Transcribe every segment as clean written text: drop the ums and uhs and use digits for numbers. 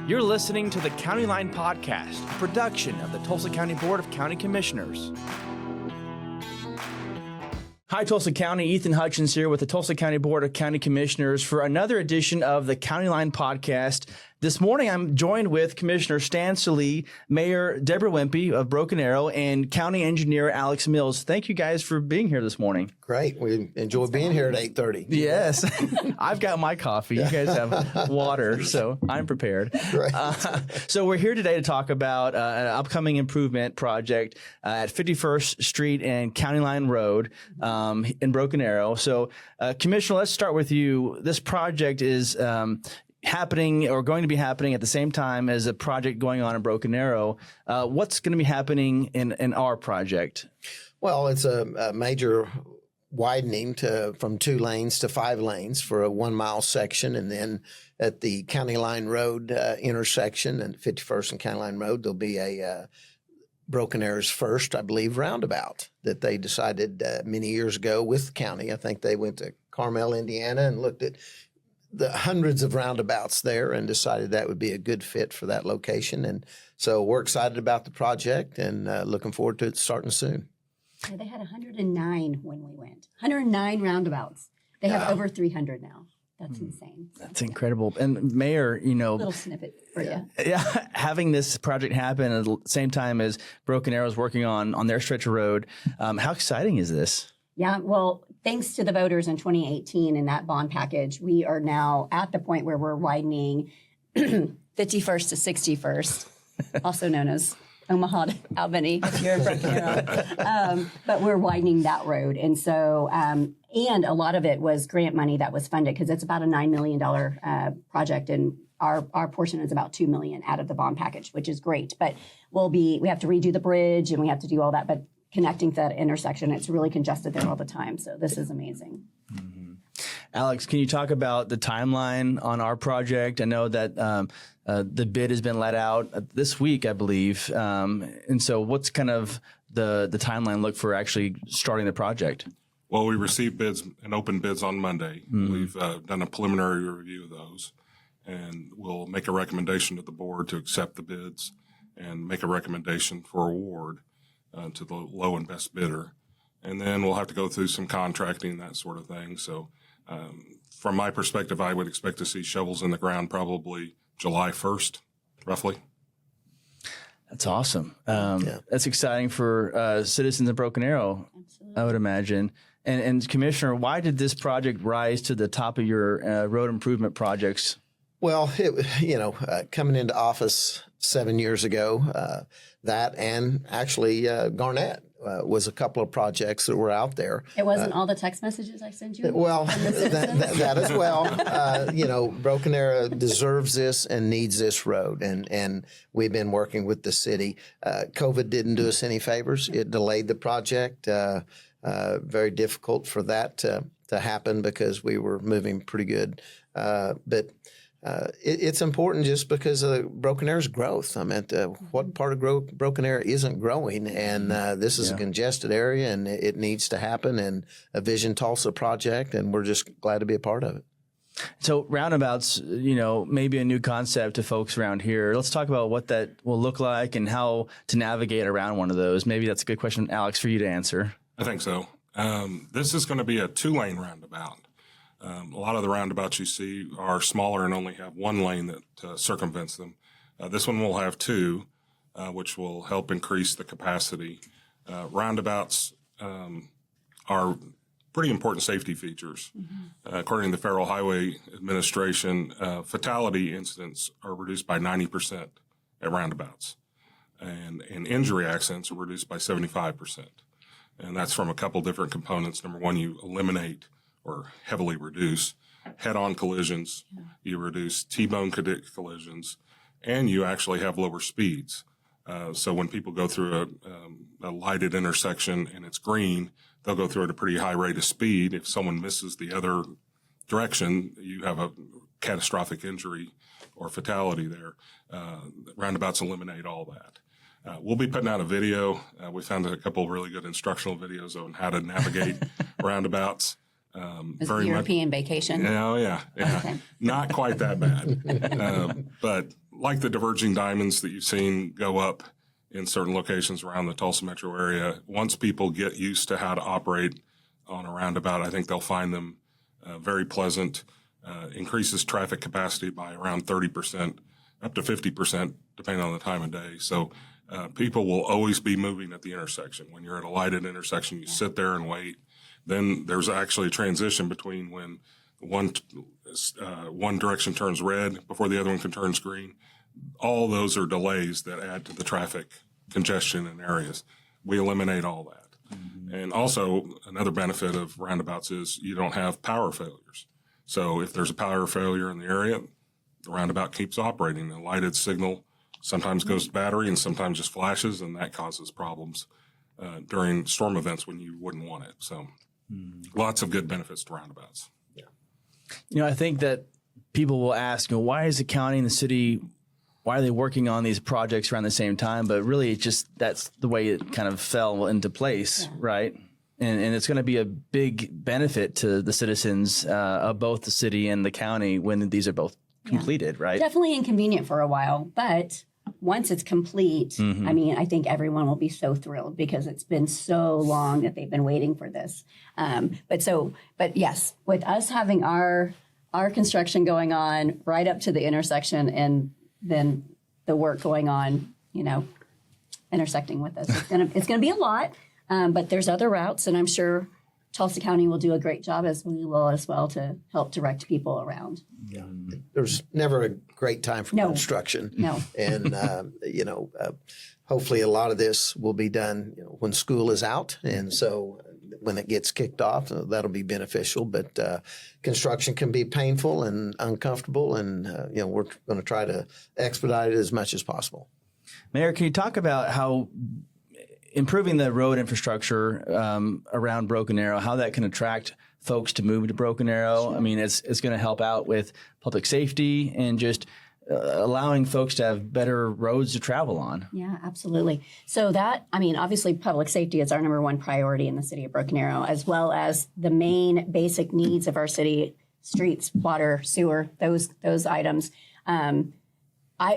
You're listening to the County Line Podcast, a production of the Tulsa County Board of County Commissioners. Hi, Tulsa County. Ethan Hutchins here with the Tulsa County Board of County Commissioners for another edition of the County Line Podcast. This morning, I'm joined with Commissioner Stan Sallee, Mayor Debra Wimpee of Broken Arrow, and County Engineer Alex Mills. Thank you guys for being here this morning. Great. We enjoy being here at 8:30. Yes. I've got my coffee. You guys have water, so I'm prepared. Right. So we're here today to talk about an upcoming improvement project at 51st Street and County Line Road in Broken Arrow. So, Commissioner, let's start with you. This project is happening or going to be happening at the same time as a project going on in Broken Arrow. What's going to be happening in our project? Well, it's a major widening from 2 lanes to 5 lanes for a 1 mile section. And then at the County Line Road intersection and 51st and County Line Road, there'll be a Broken Arrow's first, I believe, roundabout that they decided many years ago with the county. I think they went to Carmel, Indiana, and looked at the hundreds of roundabouts there and decided that would be a good fit for that location. And so we're excited about the project and looking forward to it starting soon. Yeah, they had 109 when we went. 109 roundabouts. They have over 300 now. That's insane. That's incredible. And Mayor, you know, little snippet for you. Yeah, having this project happen at the same time as Broken Arrow is working on their stretch of road, how exciting is this? Yeah, well, thanks to the voters in 2018 in that bond package, we are now at the point where we're widening 51st to 61st, also known as Omaha to Albany, if you're in Broken Arrow. But we're widening that road. And so, and a lot of it was grant money that was funded because it's about a $9 million project. And our portion is about $2 million out of the bond package, which is great. But we have to redo the bridge and we have to do all that. But connecting to that intersection, it's really congested there all the time. So this is amazing. Mm-hmm. Alex, can you talk about the timeline on our project? I know that the bid has been let out this week, I believe. And so what's kind of the timeline look for actually starting the project? Well, we received bids and opened bids on Monday. Mm-hmm. We've done a preliminary review of those, and we'll make a recommendation to the board to accept the bids and make a recommendation for award to the low and best bidder. And then we'll have to go through some contracting, that sort of thing. So from my perspective, I would expect to see shovels in the ground probably July 1st, roughly. That's awesome. That's exciting for citizens of Broken Arrow, absolutely. I would imagine. And Commissioner, why did this project rise to the top of your road improvement projects? Well, coming into office 7 years ago, that and actually Garnett was a couple of projects that were out there. It wasn't all the text messages I sent you? Well, that as well. Broken Arrow deserves this and needs this road. And we've been working with the city. COVID didn't do us any favors. It delayed the project. Very difficult for that to happen because we were moving pretty good. But it's important just because of Broken Arrow's growth. I mean, what part of Broken Arrow isn't growing? And this is a congested area, and it needs to happen. And a Vision Tulsa project, and we're just glad to be a part of it. So roundabouts, maybe a new concept to folks around here. Let's talk about what that will look like and how to navigate around one of those. Maybe that's a good question, Alex, for you to answer. I think so. This is going to be a 2-lane roundabout. A lot of the roundabouts you see are smaller and only have 1 lane that circumvents them. This one will have 2, which will help increase the capacity. Roundabouts are pretty important safety features. Mm-hmm. According to the Federal Highway Administration, fatality incidents are reduced by 90% at roundabouts, and injury accidents are reduced by 75%. And that's from a couple different components. Number one, you eliminate or heavily reduce head-on collisions, you reduce T-bone collisions, and you actually have lower speeds. So when people go through a lighted intersection and it's green, they'll go through at a pretty high rate of speed. If someone misses the other direction, you have a catastrophic injury or fatality there. Roundabouts eliminate all that. We'll be putting out a video. We found a couple of really good instructional videos on how to navigate roundabouts. Is it European vacation? Oh, yeah. Okay. Not quite that bad. But like the diverging diamonds that you've seen go up in certain locations around the Tulsa metro area, once people get used to how to operate on a roundabout, I think they'll find them very pleasant, increases traffic capacity by around 30%, up to 50%, depending on the time of day. So people will always be moving at the intersection. When you're at a lighted intersection, you sit there and wait. Then there's actually a transition between when one direction turns red before the other one can turn green. All those are delays that add to the traffic congestion in areas. We eliminate all that. And also another benefit of roundabouts is you don't have power failures. So if there's a power failure in the area, the roundabout keeps operating. The lighted signal sometimes goes to battery and sometimes just flashes, and that causes problems during storm events when you wouldn't want it. So lots of good benefits to roundabouts. You know, I think that people will ask, you know, why is the county and the city, why are they working on these projects around the same time? But really, it's just that's the way it kind of fell into place, right? And it's going to be a big benefit to the citizens of both the city and the county when these are both completed, right? Definitely inconvenient for a while, but once it's complete, I mean, I think everyone will be so thrilled because it's been so long that they've been waiting for this. But yes, with us having our construction going on right up to the intersection and then the work going on, you know, intersecting with us, it's gonna be a lot. But there's other routes, and I'm sure Tulsa County will do a great job, as we will as well, to help direct people around. Yeah. There's never a great time for construction. No. And, hopefully a lot of this will be done when school is out. And so when it gets kicked off, that'll be beneficial. But construction can be painful and uncomfortable. And, we're going to try to expedite it as much as possible. Mayor, can you talk about how improving the road infrastructure around Broken Arrow, how that can attract folks to move to Broken Arrow? Sure. I mean, it's going to help out with public safety and just allowing folks to have better roads to travel on. Yeah, absolutely. So that, I mean, obviously public safety is our number one priority in the city of Broken Arrow, as well as the main basic needs of our city: streets, water, sewer, those items.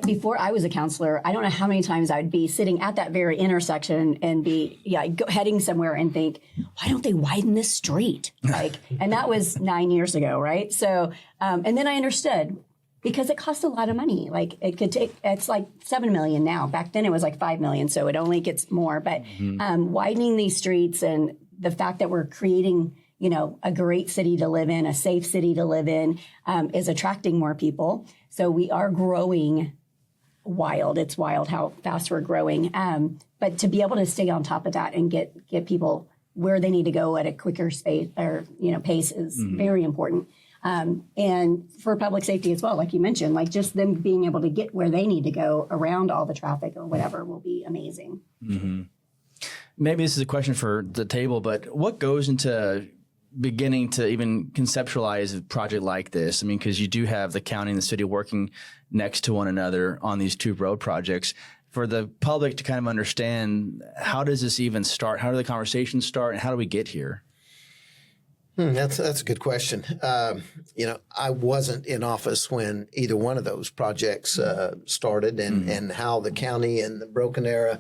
Before I was a counselor, I don't know how many times I'd be sitting at that very intersection and be heading somewhere and think, why don't they widen this street? And that was 9 years ago, right? So, and then I understood, because it costs a lot of money. It's like $7 million now. Back then it was like $5 million, so it only gets more. But widening these streets and the fact that we're creating, a great city to live in, a safe city to live in, is attracting more people. So we are growing wild. It's wild how fast we're growing. But to be able to stay on top of that and get people where they need to go at a quicker pace is very important. And for public safety as well, like you mentioned, like just them being able to get where they need to go around all the traffic or whatever will be amazing. Mm-hmm. Maybe this is a question for the table, but what goes into beginning to even conceptualize a project like this? I mean, because you do have the county and the city working next to one another on these two road projects. For the public to kind of understand, how does this even start? How do the conversations start, and how do we get here? That's a good question. I wasn't in office when either one of those projects started, and how the county and the Broken Arrow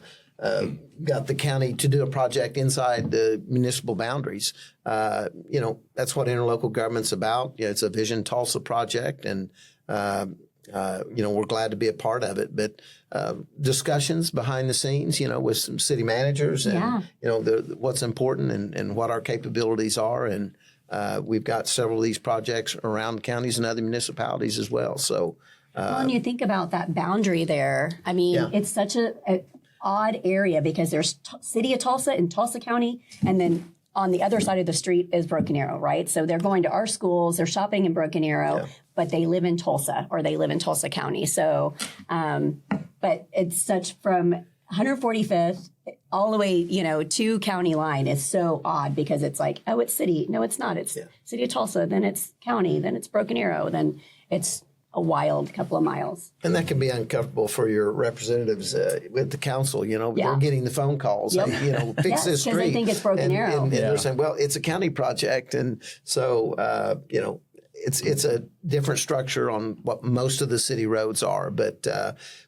got the county to do a project inside the municipal boundaries. That's what interlocal government's about. It's a Vision Tulsa project, and we're glad to be a part of it. But discussions behind the scenes, with some city managers, and what's important and what our capabilities are, and we've got several of these projects around counties and other municipalities as well. So, when you think about that boundary there, I mean, it's such a odd area because there's City of Tulsa and Tulsa County, and then on the other side of the street is Broken Arrow, right? So they're going to our schools, they're shopping in Broken Arrow, but they live in Tulsa or they live in Tulsa County. So, but it's such from 145th all the way, to county line is so odd because it's like, oh, it's city. No, it's not. It's City of Tulsa, then it's county, then it's Broken Arrow, then it's a wild couple of miles. And that can be uncomfortable for your representatives with the council. They're getting the phone calls, hey, fix this street. Because they think it's Broken Arrow. And they're saying, well, it's a county project. And so, it's a different structure on what most of the city roads are, but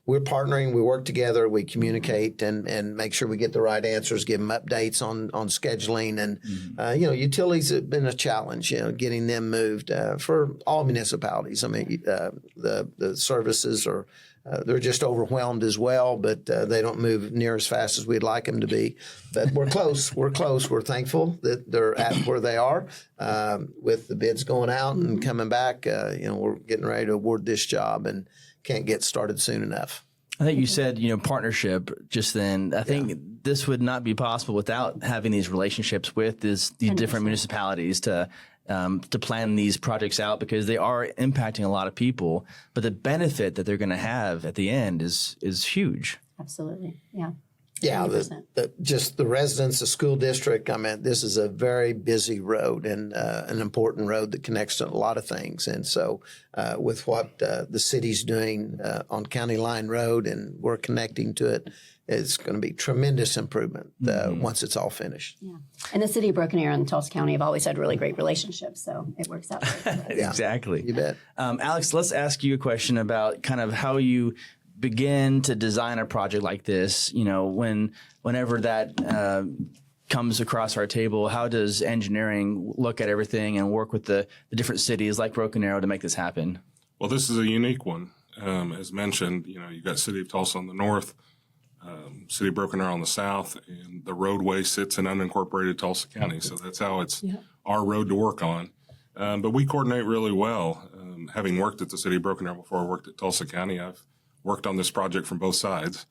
we're partnering. We work together. We communicate and make sure we get the right answers. Give them updates on scheduling, and utilities have been a challenge. Getting them moved for all municipalities. I mean, the services are. They're just overwhelmed as well, but they don't move near as fast as we'd like them to be. But we're close. We're close. We're thankful that they're at where they are. With the bids going out and coming back, we're getting ready to award this job and can't get started soon enough. I think you said, partnership just then. I think this would not be possible without having these relationships with these different municipalities to plan these projects out, because they are impacting a lot of people. But the benefit that they're going to have at the end is huge. Absolutely. Yeah. Yeah, just the residents, the school district. I mean, this is a very busy road and an important road that connects to a lot of things. And so with what the city's doing on County Line Road, and we're connecting to it, it's going to be tremendous improvement once it's all finished. Yeah. And the city of Broken Arrow and Tulsa County have always had really great relationships, so it works out great for us. Yeah, Exactly. you bet. Alex, let's ask you a question about kind of how you begin to design a project like this. Whenever that comes across our table, how does engineering look at everything and work with the different cities like Broken Arrow to make this happen? Well, this is a unique one. As mentioned, you've got City of Tulsa on the north, City of Broken Arrow on the south, and the roadway sits in unincorporated Tulsa County. So that's how it's our road to work on. But we coordinate really well. Having worked at the City of Broken Arrow before I worked at Tulsa County, I've worked on this project from both sides.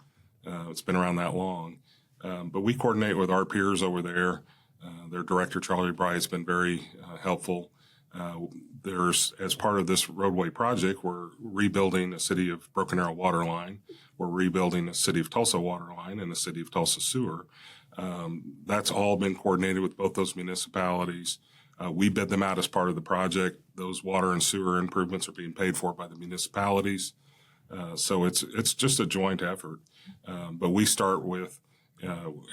It's been around that long. But we coordinate with our peers over there. Their director, Charlie Bry, has been very helpful. As part of this roadway project, we're rebuilding the City of Broken Arrow water line. We're rebuilding the City of Tulsa water line and the City of Tulsa sewer. That's all been coordinated with both those municipalities. We bid them out as part of the project. Those water and sewer improvements are being paid for by the municipalities. So it's just a joint effort. But we start with,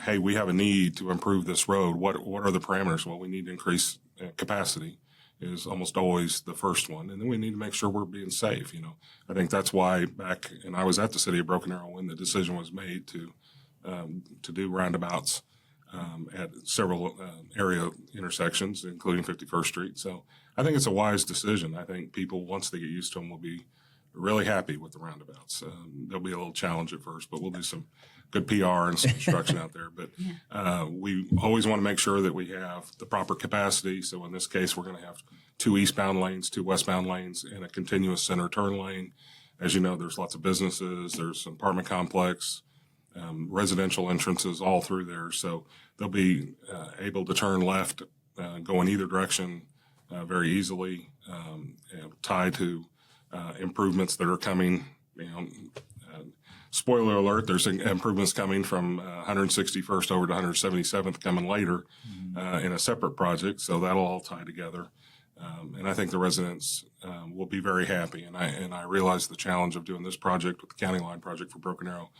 hey, we have a need to improve this road. What are the parameters? Well, we need to increase capacity is almost always the first one. And then we need to make sure we're being safe. I think that's why and I was at the City of Broken Arrow when the decision was made to do roundabouts at several area intersections, including 51st Street. So I think it's a wise decision. I think people, once they get used to them, will be really happy with the roundabouts. There'll be a little challenge at first, but we'll do some good PR and some construction out there. But we always want to make sure that we have the proper capacity. So in this case, we're going to have 2 eastbound lanes, 2 westbound lanes, and a continuous center turn lane. As you know, there's lots of businesses, there's an apartment complex, residential entrances all through there. So they'll be able to turn left, go in either direction very easily, tied to improvements that are coming. Spoiler alert, there's improvements coming from 161st over to 177th coming later in a separate project. So that'll all tie together. And I think the residents will be very happy. And I realize the challenge of doing this project with the County Line project for Broken Arrow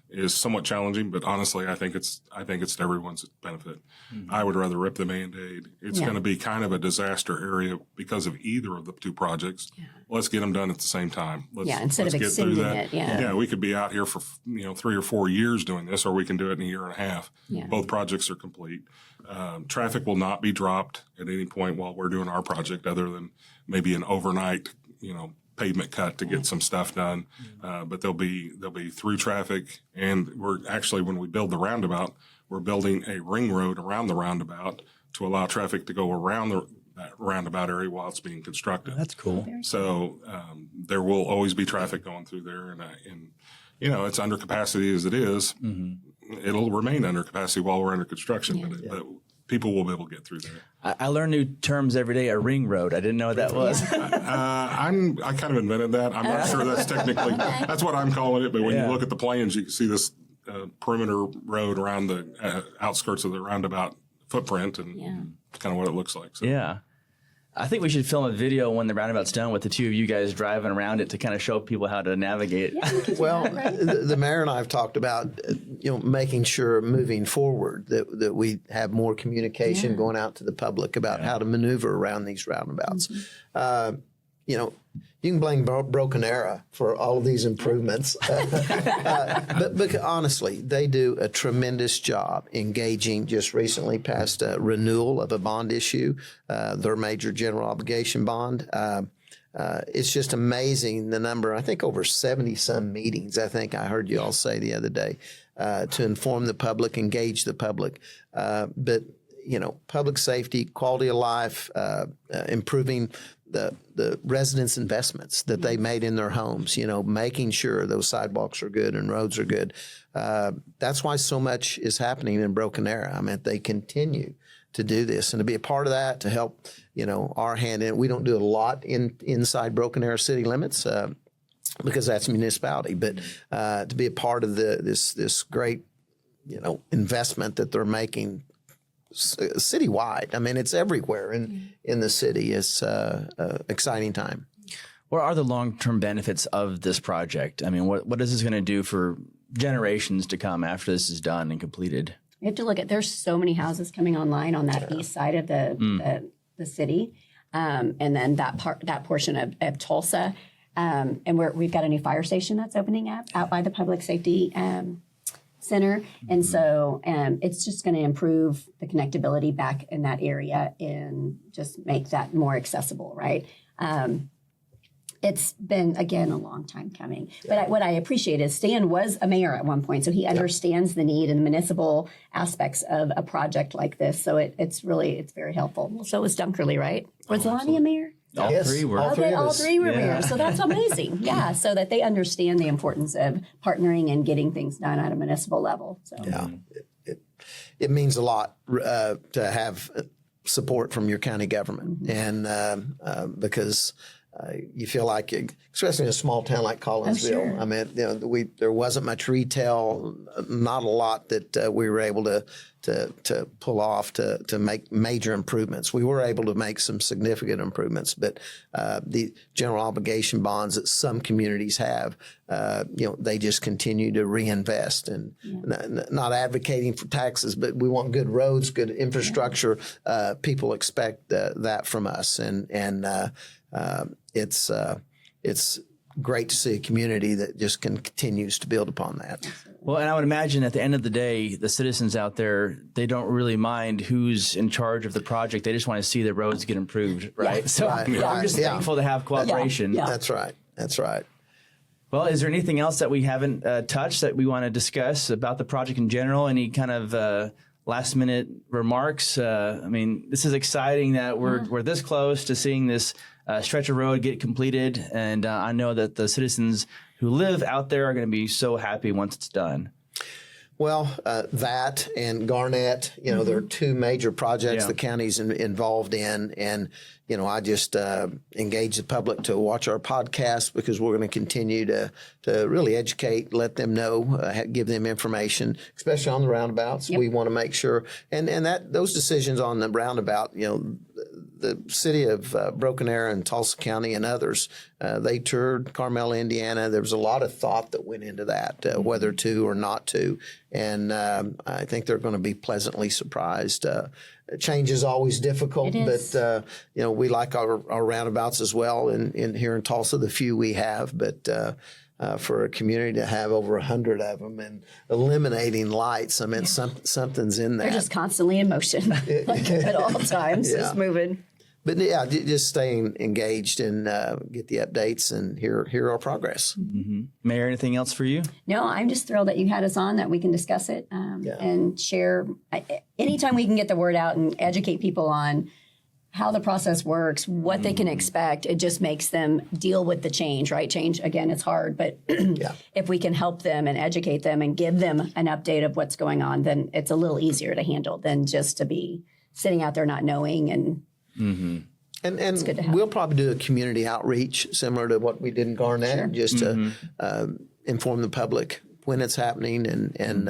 is somewhat challenging, but honestly, I think it's to everyone's benefit. I would rather rip the Band-Aid. It's going to be kind of a disaster area because of either of the 2 projects. Let's get them done at the same time. Instead of extending it. Yeah, we could be out here for 3 or 4 years doing this, or we can do it in a year and a half. Both projects are complete. Traffic will not be dropped at any point while we're doing our project, other than maybe an overnight, pavement cut to get some stuff done. But there'll be through traffic, and we're actually, when we build the roundabout, we're building a ring road around the roundabout to allow traffic to go around that roundabout area while it's being constructed. That's cool. So there will always be traffic going through there, and it's under capacity as it is. It'll remain under capacity while we're under construction, but people will be able to get through there. I learn new terms every day. A ring road. I didn't know what that was. I kind of invented that. I'm not sure that's technically, that's what I'm calling it. But when you look at the plans, you can see this perimeter road around the outskirts of the roundabout footprint, and it's kind of what it looks like. So. Yeah. I think we should film a video when the roundabout's done with the 2 of you guys driving around it to kind of show people how to navigate. Well, the mayor and I have talked about, making sure moving forward that we have more communication going out to the public about how to maneuver around these roundabouts. you can blame Broken Arrow for all of these improvements. But honestly, they do a tremendous job engaging. Just recently passed a renewal of a bond issue, their major general obligation bond. It's just amazing the number, I think over 70 some meetings, I think I heard you all say the other day, to inform the public, engage the public. But public safety, quality of life, improving the residents' investments that they made in their homes, making sure those sidewalks are good and roads are good. That's why so much is happening in Broken Arrow. I mean, they continue to do this and to be a part of that, to help, our hand in it. We don't do a lot inside Broken Arrow city limits because that's a municipality, but to be a part of this great, investment that they're making citywide. I mean, it's everywhere in the city. It's exciting time. What are the long-term benefits of this project? I mean, what is this going to do for generations to come after this is done and completed? You have to look at, there's so many houses coming online on that east side of the city. And then that portion of Tulsa. And we've got a new fire station that's opening up out by the public safety center. And so it's just going to improve the connectability back in that area and just make that more accessible, right? It's been, again, a long time coming. But what I appreciate is Stan was a mayor at one point, so he understands the need and the municipal aspects of a project like this. So it's very helpful. So was Dunkerley, right? Was Lonnie a mayor? All three were. All three were mayors. So that's amazing. Yeah, so that they understand the importance of partnering and getting things done at a municipal level. So. Yeah, it means a lot to have support from your county government, and because you feel like, especially in a small town like Collinsville, sure. I mean, there wasn't much retail, not a lot that we were able to pull off to make major improvements. We were able to make some significant improvements, but the general obligation bonds that some communities have, they just continue to reinvest and not advocating for taxes, but we want good roads, good infrastructure. People expect that from us, and it's great to see a community that just continues to build upon that. Well, and I would imagine at the end of the day, the citizens out there, they don't really mind who's in charge of the project. They just want to see the roads get improved, right? So I'm just thankful to have cooperation. Yeah. That's right. That's right. Well, is there anything else that we haven't touched that we want to discuss about the project in general? Any kind of last minute remarks? I mean, this is exciting that we're this close to seeing this stretch of road get completed. And I know that the citizens who live out there are going to be so happy once it's done. Well, that and Garnett, there are two major projects the county's involved in. And, I just engage the public to watch our podcast because we're going to continue to really educate, let them know, give them information, especially on the roundabouts. We want to make sure. And those decisions on the roundabout, the city of Broken Arrow and Tulsa County and others, they toured Carmel, Indiana. There was a lot of thought that went into that, whether to or not to. And I think they're going to be pleasantly surprised. Change is always difficult, but we like our roundabouts as well. In here in Tulsa, the few we have, but for a community to have over 100 of them and eliminating lights, I mean, something's in that. They're just constantly in motion, at all times, just moving. But just staying engaged and get the updates and hear our progress. Mm-hmm. Mayor, anything else for you? No, I'm just thrilled that you had us on, that we can discuss it and share. Anytime we can get the word out and educate people on how the process works, what they can expect, it just makes them deal with the change, right? Change, again, it's hard, but if we can help them and educate them and give them an update of what's going on, then it's a little easier to handle than just to be sitting out there not knowing and And we'll probably do a community outreach similar to what we did in Garnett, just to inform the public when it's happening and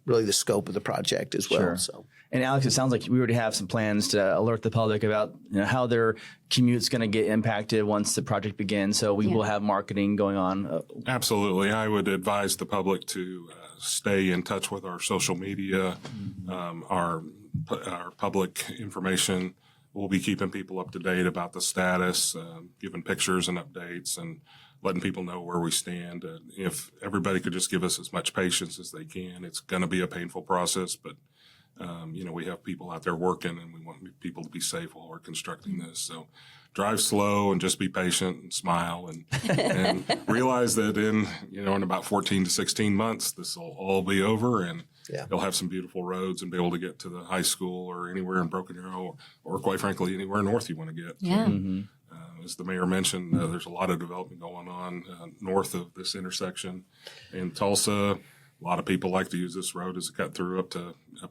really the scope of the project as well. Sure. So. And Alex, it sounds like we already have some plans to alert the public about how their commute's going to get impacted once the project begins. So we will have marketing going on. Absolutely. I would advise the public to stay in touch with our social media, our public information we'll be keeping people up to date about the status, giving pictures and updates, and letting people know where we stand. If everybody could just give us as much patience as they can, it's going to be a painful process, but we have people out there working, and we want people to be safe while we're constructing this. So drive slow and just be patient and smile and realize that in about 14 to 16 months, this will all be over, and you'll have some beautiful roads and be able to get to the high school or anywhere in Broken Arrow or quite frankly, anywhere north you want to get. Yeah. As the mayor mentioned, there's a lot of development going on north of this intersection in Tulsa. A lot of people like to use this road as a cut through up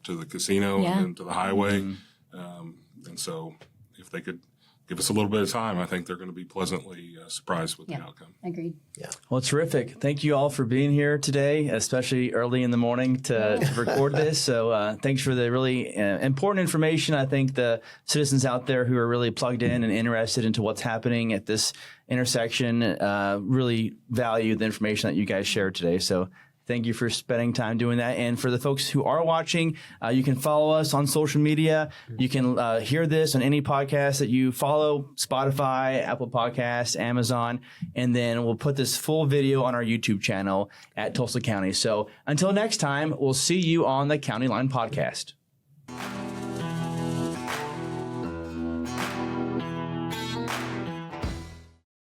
to the casino and to the highway. And so if they could give us a little bit of time, I think they're going to be pleasantly surprised with the outcome. Agreed. Yeah. Well, terrific. Thank you all for being here today, especially early in the morning to record this. So thanks for the really important information. I think the citizens out there who are really plugged in and interested into what's happening at this intersection really value the information that you guys shared today. So thank you for spending time doing that. And for the folks who are watching, you can follow us on social media. You can hear this on any podcast that you follow, Spotify, Apple Podcasts, Amazon. And then we'll put this full video on our YouTube channel at Tulsa County. So until next time, we'll see you on the County Line Podcast.